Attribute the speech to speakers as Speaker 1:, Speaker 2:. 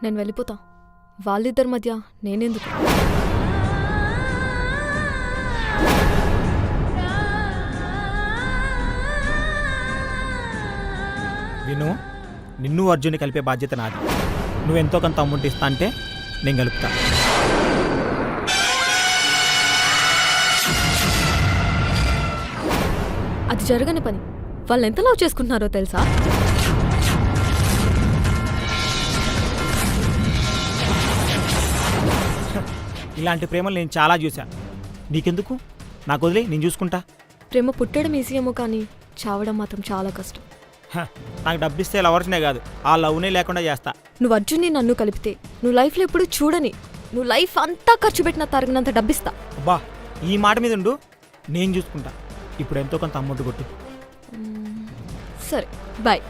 Speaker 1: నేను వెళ్ళిపోతా. వాళ్ళిద్దరి మధ్య నేనెందుకు?
Speaker 2: విను, నిన్ను అర్జున్ని కలిపే బాధ్యత నాది. నువ్వెంతో కొంత అమౌంట్ ఇస్తా అంటే నేను కలుపుతా.
Speaker 1: అది జరగని పని. వాళ్ళు ఎంత లవ్ చేసుకుంటున్నారో తెలుసా?
Speaker 2: ఇలాంటి ప్రేమలు నేను చాలా చూసా. నీకెందుకు? నాకు వదిలే, నేను చూసుకుంటా.
Speaker 1: ప్రేమ పుట్టడం ఈజీయేమో కానీ చావడం మాత్రం చాలా కష్టం.
Speaker 2: నాకు డబ్బిస్తే లవర్స్నే కాదు, ఆ లవ్నే లేకుండా చేస్తా.
Speaker 1: నువ్వు అర్జున్ని నన్ను కలిపితే నువ్వు లైఫ్లో ఎప్పుడు చూడని, నువ్వు లైఫ్ అంతా ఖర్చు పెట్టిన తరిగినంత డబ్బిస్తా.
Speaker 2: అబ్బా, ఈ మాట మీద ఉండు, నేను చూసుకుంటా. ఇప్పుడు ఎంతో కొంత అమౌంట్ కొట్టు.
Speaker 1: సరే, బాయ్.